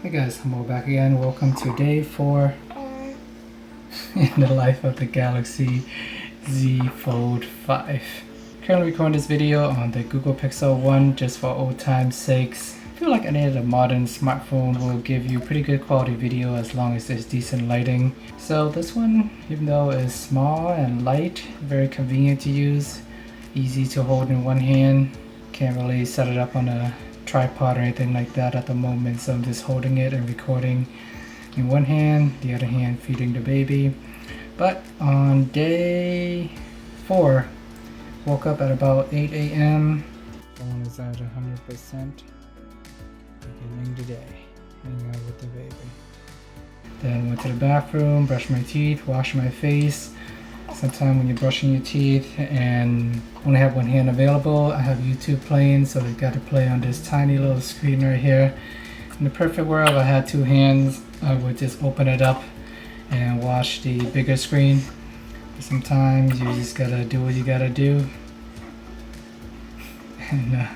Hey guys, Humble back again. Welcome to day 4 in the life of the Galaxy Z Fold 5. Currently recording this video on the Google Pixel 1 just for old time's sakes. I feel like any of the modern smartphone will give you pretty good quality video as long as there's decent lighting. So this one, even though it's small and light, very convenient to use, easy to hold in one hand. Can't really set it up on a tripod or anything like that at the moment, so I'm just holding it and recording in one hand, the other hand feeding the baby. But on day 4, woke up at about 8 a.m. Phone is at 100%. Beginning the day, hanging out with the baby. Then went to the bathroom, brushed my teeth, washed my face. Sometimes when you're brushing your teeth and only have one hand available, I have YouTube playing, so I've got to play on this tiny little screen right here. In the perfect world, if I had two hands, I would just open it up and watch the bigger screen. Sometimes you just gotta do what you gotta do and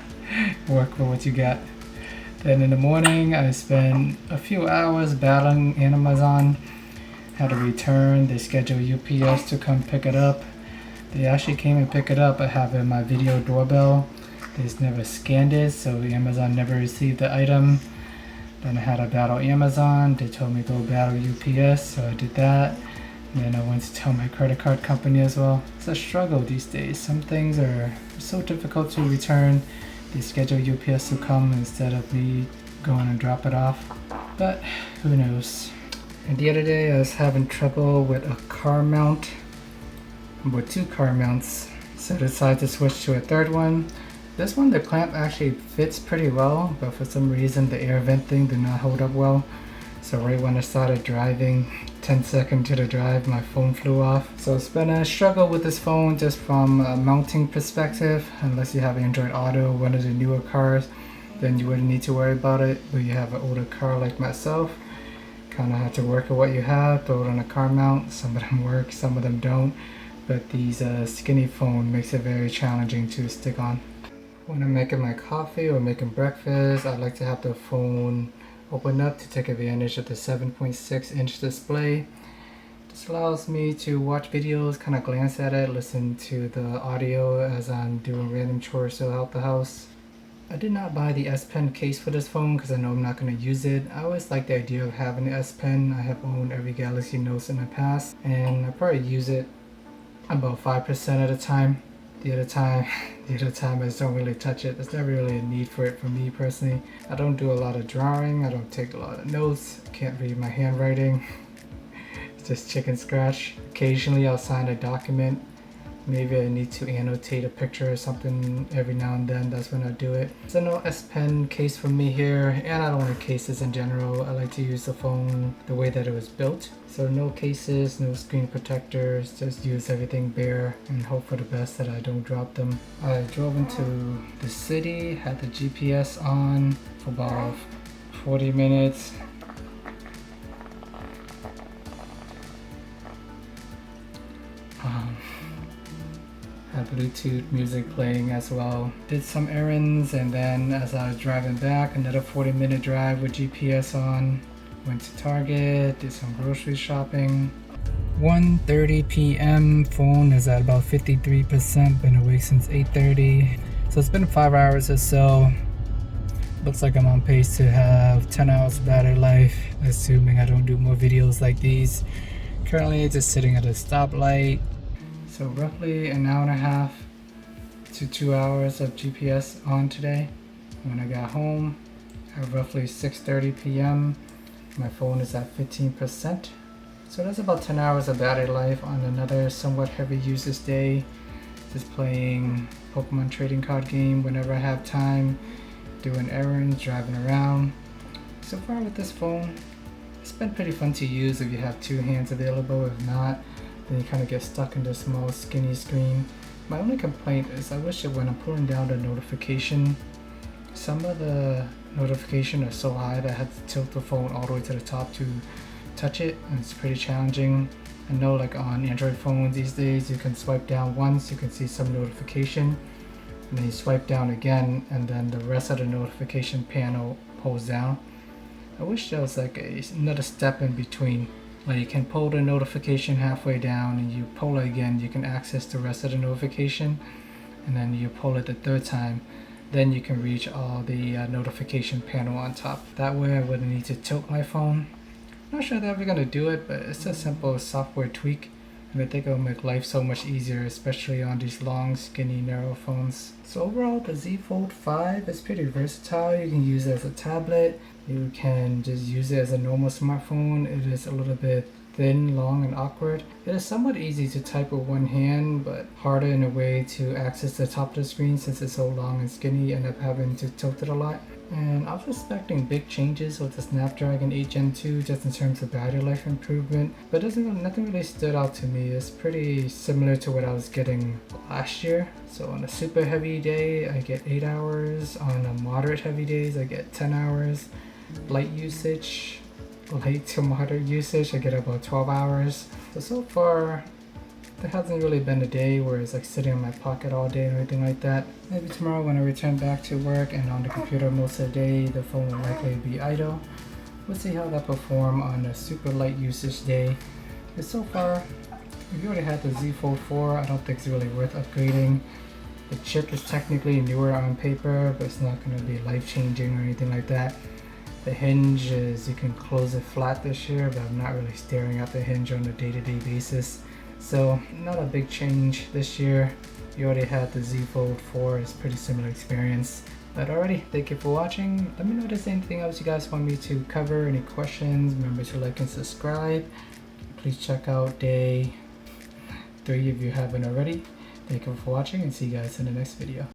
work with what you got. Then in the morning, I spent a few hours battling Amazon. Had to return. They scheduled UPS to come pick it up. They actually came and picked it up. I have it in my video doorbell. They just never scanned it, so Amazon never received the item. Then I had to battle Amazon. They told me to go battle UPS, so I did that. And then I went to tell my credit card company as well. It's a struggle these days. Some things are so difficult to return. They schedule UPS to come instead of me going and drop it off. But who knows? And the other day I was having trouble with a car mount, with two car mounts, so I decided to switch to a third one. This one, the clamp actually fits pretty well, but for some reason the air vent thing did not hold up well. So right when I started driving, 10 seconds to the drive, my phone flew off. So it's been a struggle with this phone just from a mounting perspective. Unless you have Android Auto, one of the newer cars, then you wouldn't need to worry about it. But you have an older car like myself, kind of have to work with what you have, throw it on a car mount. Some of them work, some of them don't. But these skinny phone makes it very challenging to stick on. When I'm making my coffee or making breakfast, I like to have the phone open up to take advantage of the 7.6-inch display. This allows me to watch videos, kind of glance at it, listen to the audio as I'm doing random chores throughout the house. I did not buy the S Pen case for this phone because I know I'm not going to use it. I always like the idea of having the S Pen. I have owned every Galaxy Note in the past, and I probably use it about 5% of the time. The other time I just don't really touch it. There's never really a need for it for me personally. I don't do a lot of drawing. I don't take a lot of notes. I can't read my handwriting. It's just chicken scratch. Occasionally I'll sign a document. Maybe I need to annotate a picture or something every now and then. That's when I do it. So no S Pen case for me here, and I don't like cases in general. I like to use the phone the way that it was built. So no cases, no screen protectors, just use everything bare and hope for the best that I don't drop them. I drove into the city, had the GPS on for about 40 minutes. Had Bluetooth music playing as well. Did some errands, and then as I was driving back, another 40-minute drive with GPS on. Went to Target, did some grocery shopping. 1:30 p.m. Phone is at about 53%. Been awake since 8:30. So it's been 5 hours or so. Looks like I'm on pace to have 10 hours of battery life, assuming I don't do more videos like these. Currently just sitting at a stoplight. So roughly an hour and a half to 2 hours of GPS on today. When I got home at roughly 6:30 p.m. my phone is at 15%. So that's about 10 hours of battery life on another somewhat heavy usage day. Just playing Pokemon trading card game whenever I have time, doing errands, driving around. So far with this phone, it's been pretty fun to use if you have two hands available. If not, then you kind of get stuck in this small skinny screen. My only complaint is I wish that when I'm pulling down the notification, some of the notifications are so high that I have to tilt the phone all the way to the top to touch it, and it's pretty challenging. I know like on Android phones these days you can swipe down once, you can see some notification, and then you swipe down again and then the rest of the notification panel pulls down. I wish there was like another step in between. Like you can pull the notification halfway down and you pull it again, you can access the rest of the notification, and then you pull it the third time, then you can reach all the notification panel on top. That way I wouldn't need to tilt my phone. Not sure they're ever gonna do it, but it's a simple software tweak, and I think it'll make life so much easier, especially on these long, skinny, narrow phones. So overall, the Z Fold 5 is pretty versatile. You can use it as a tablet, you can just use it as a normal smartphone. It is a little bit thin, long, and awkward. It is somewhat easy to type with one hand, but harder in a way to access the top of the screen since it's so long and skinny. You end up having to tilt it a lot. And I was expecting big changes with the Snapdragon 8 Gen 2 just in terms of battery life improvement, but nothing really stood out to me. It's pretty similar to what I was getting last year. So on a super heavy day, I get 8 hours. On a moderate heavy days, I get 10 hours. Light to moderate usage, I get about 12 hours. So far, there hasn't really been a day where it's like sitting in my pocket all day or anything like that. Maybe tomorrow when I return back to work and on the computer most of the day, the phone will likely be idle. We'll see how that perform on a super light usage day. But so far, if you already had the Z Fold 4, I don't think it's really worth upgrading. The chip is technically newer on paper, but it's not going to be life-changing or anything like that. The hinge is, you can close it flat this year, but I'm not really staring at the hinge on a day-to-day basis. So not a big change this year. You already had the Z Fold 4, it's pretty similar experience. But alrighty, thank you for watching. Let me know if there's anything else you guys want me to cover, any questions. Remember to like and subscribe. Please check out day 3 if you haven't already. Thank you for watching and see you guys in the next video.